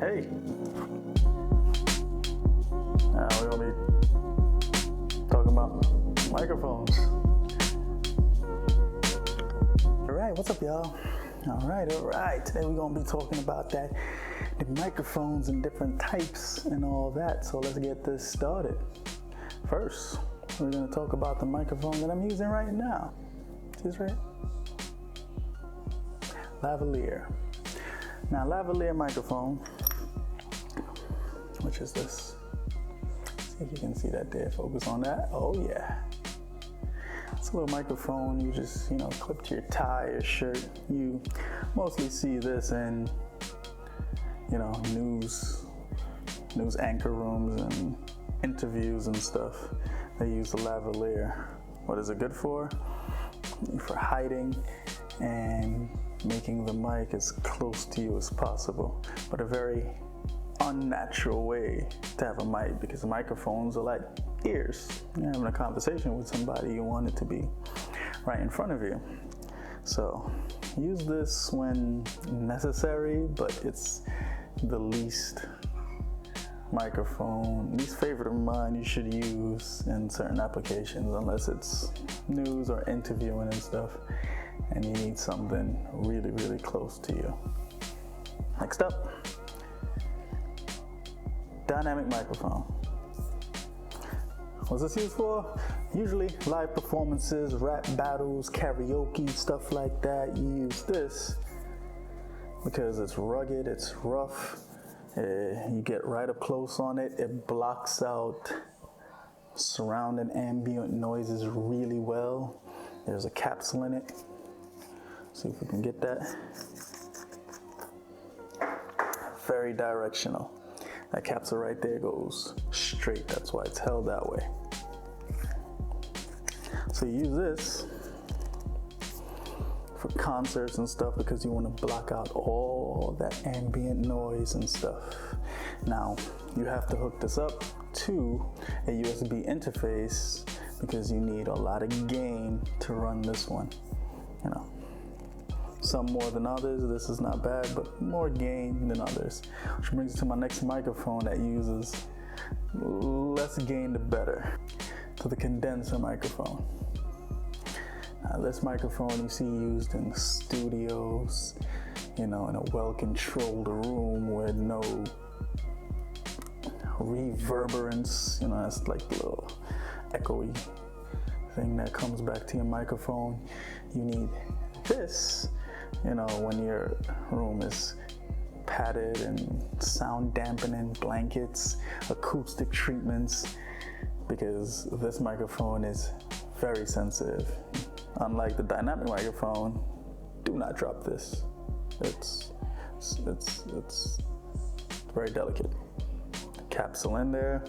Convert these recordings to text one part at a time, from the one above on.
Hey. We're gonna be talking about microphones. Alright, what's up, y'all? Alright. Today we're gonna be talking about the microphones and different types and all that. So let's get this started. First, we're gonna talk about the microphone that I'm using right now. See this right? Lavalier. Now, lavalier microphone, which is this. See if you can see that there. Focus on that. Oh yeah. It's a little microphone you just, clip to your tie or shirt. You mostly see this in, news anchor rooms and interviews and stuff. They use the lavalier. What is it good for? For hiding and making the mic as close to you as possible, but a very unnatural way to have a mic, because the microphones are like ears. You're having a conversation with somebody, you want it to be right in front of you. So use this when necessary, but it's the least favorite of mine you should use in certain applications, unless it's news or interviewing and stuff, and you need something really, really close to you. Next up, dynamic microphone. What's this used for? Usually live performances, rap battles, karaoke, stuff like that. You use this because it's rugged, it's rough. You get right up close on it. It blocks out surrounding ambient noises really well. There's a capsule in it. See if we can get that. Very directional. That capsule right there goes straight. That's why it's held that way. So you use this for concerts and stuff because you want to block out all that ambient noise and stuff. Now, you have to hook this up to a USB interface because you need a lot of gain to run this one. Some more than others. This is not bad, but more gain than others. Which brings us to my next microphone that uses less gain the better. To the condenser microphone. Now, this microphone you see used in studios, in a well-controlled room with no reverberance. That's like the little echoey thing that comes back to your microphone. You need this, when your room is padded and sound dampening blankets, acoustic treatments, because this microphone is very sensitive. Unlike the dynamic microphone, do not drop this. It's very delicate. The capsule in there,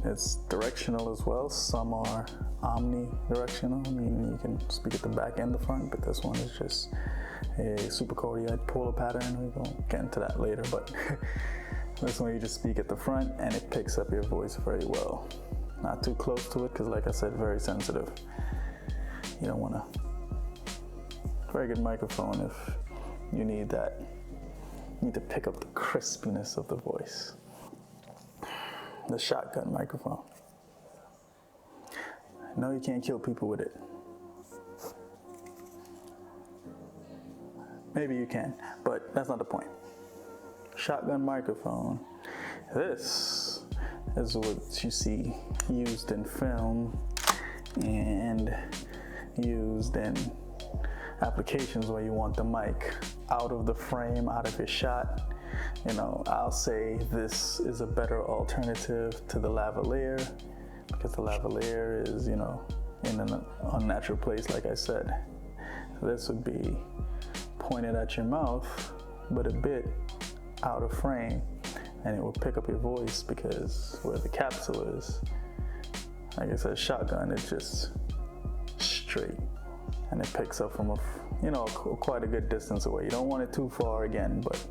it's directional as well. Some are omnidirectional, meaning you can speak at the back and the front, but this one is just a superchordioid polar pattern. We're going to get into that later, but this one you just speak at the front and it picks up your voice very well. Not too close to it because, like I said, very sensitive. You don't want a very good microphone if you need that. You need to pick up the crispiness of the voice. The shotgun microphone. No, you can't kill people with it. Maybe you can, but that's not the point. Shotgun microphone. This is what you see used in film and used in applications where you want the mic out of the frame, out of your shot. I'll say this is a better alternative to the lavalier, because the lavalier is, in an unnatural place, like I said. This would be pointed at your mouth, but a bit out of frame, and it will pick up your voice because where the capsule is, like I said, shotgun, it's just straight, and it picks up from quite a good distance away. You don't want it too far again, but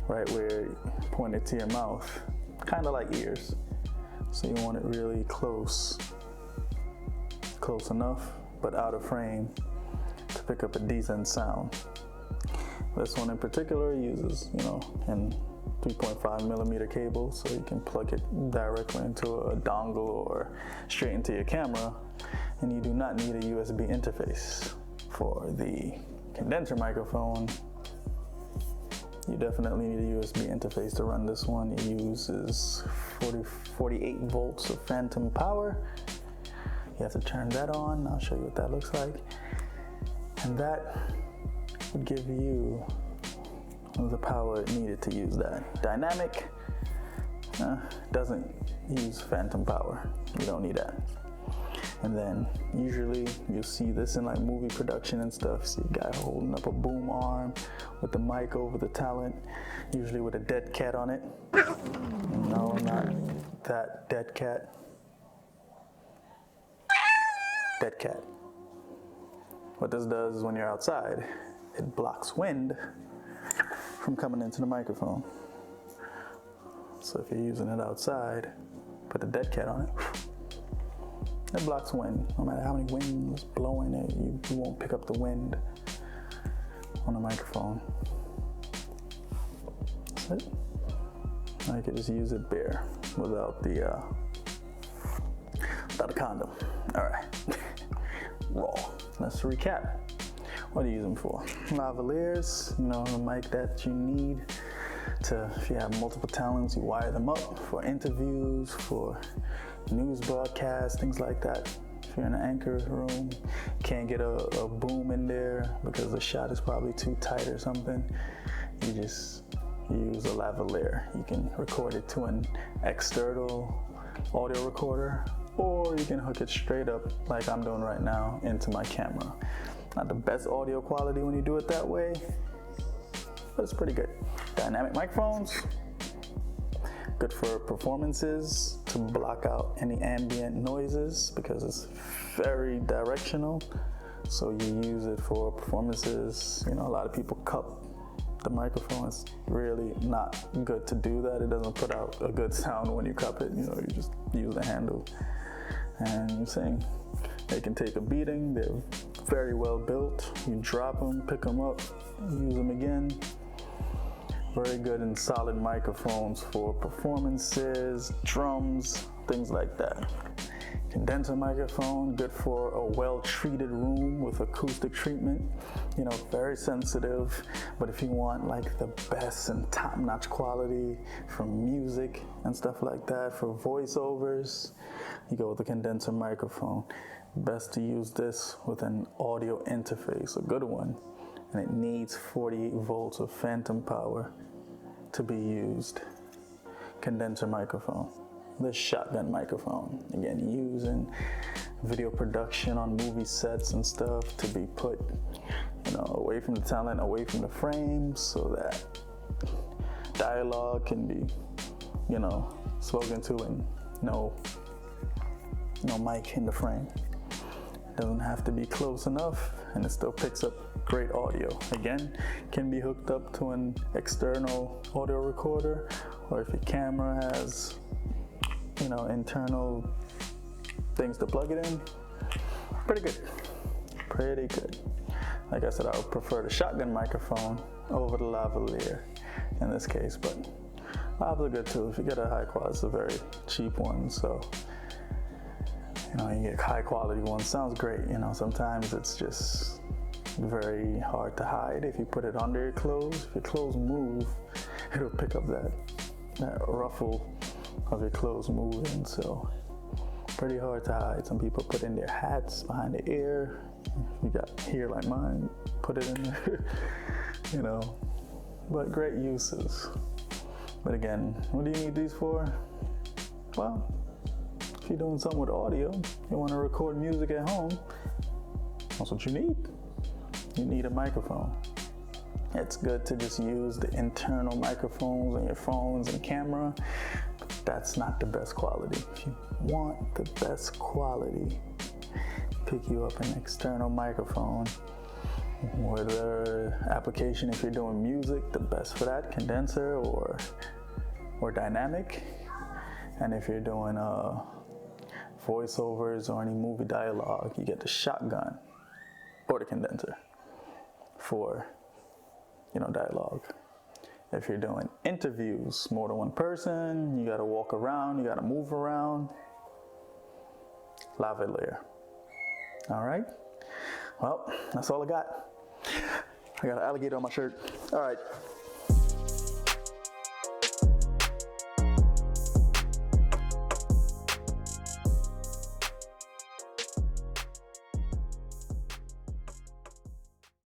right where you point it to your mouth, kind of like ears. So you want it really close enough, but out of frame to pick up a decent sound. This one in particular uses, an 3.5 millimeter cable, so you can plug it directly into a dongle or straight into your camera, and you do not need a USB interface. For the condenser microphone, you definitely need a USB interface to run this one. It uses 48 volts of phantom power. You have to turn that on. I'll show you what that looks like. And that would give you the power needed to use that. Dynamic doesn't use phantom power. You don't need that. And then usually you'll see this in like movie production and stuff. See a guy holding up a boom arm with the mic over the talent, usually with a dead cat on it. No, not that dead cat. Dead cat. What this does is when you're outside, it blocks wind from coming into the microphone. So if you're using it outside, put the dead cat on it. It blocks wind. No matter how many winds blowing it, you won't pick up the wind on the microphone. That's it. Now you can just use it bare without the condom. All right. Raw. Let's recap. What are you using for? Lavaliers, the mic that you need to, if you have multiple talents, you wire them up for interviews, for news broadcasts, things like that. If you're in an anchor room, can't get a boom in there because the shot is probably too tight or something, you just use a lavalier. You can record it to an external audio recorder, or you can hook it straight up like I'm doing right now into my camera. Not the best audio quality when you do it that way, but it's pretty good. Dynamic microphones, good for performances to block out any ambient noises because it's very directional. So you use it for performances. A lot of people cup the microphone. It's really not good to do that. It doesn't put out a good sound when you cup it. You just use the handle and you sing. They can take a beating. They're very well built. You drop them, pick them up, use them again. Very good and solid microphones for performances, drums, things like that. Condenser microphone, good for a well-treated room with acoustic treatment. Very sensitive, but if you want like the best and top-notch quality from music and stuff like that, for voiceovers, you go with the condenser microphone. Best to use this with an audio interface, a good one, and it needs 48 volts of phantom power to be used. Condenser microphone. The shotgun microphone, again, used in video production on movie sets and stuff to be put, away from the talent, away from the frame, so that dialogue can be, spoken to and no mic in the frame. Doesn't have to be close enough, and it still picks up great audio. Again, can be hooked up to an external audio recorder, or if your camera has, internal things to plug it in, pretty good. Pretty good. Like I said, I would prefer the shotgun microphone over the lavalier in this case, but lavs are good too. If you get a high quality, it's a very cheap one, so you get high quality ones. Sounds great. Sometimes it's just very hard to hide if you put it under your clothes. If your clothes move, it'll pick up that ruffle of your clothes moving. So pretty hard to hide. Some people put in their hats behind the ear. If you got hair like mine, put it in there. But great uses. But again, what do you need these for? Well, if you're doing something with audio, you want to record music at home, that's what you need. You need a microphone. It's good to just use the internal microphones on your phones and camera, but that's not the best quality. If you want the best quality, pick you up an external microphone. Whether application, if you're doing music, the best for that, condenser or dynamic. And if you're doing voiceovers or any movie dialogue, you get the shotgun or the condenser for dialogue. If you're doing interviews, more than one person, you gotta walk around, you gotta move around, lavalier. All right, well, that's all I got. I got an alligator on my shirt. All right.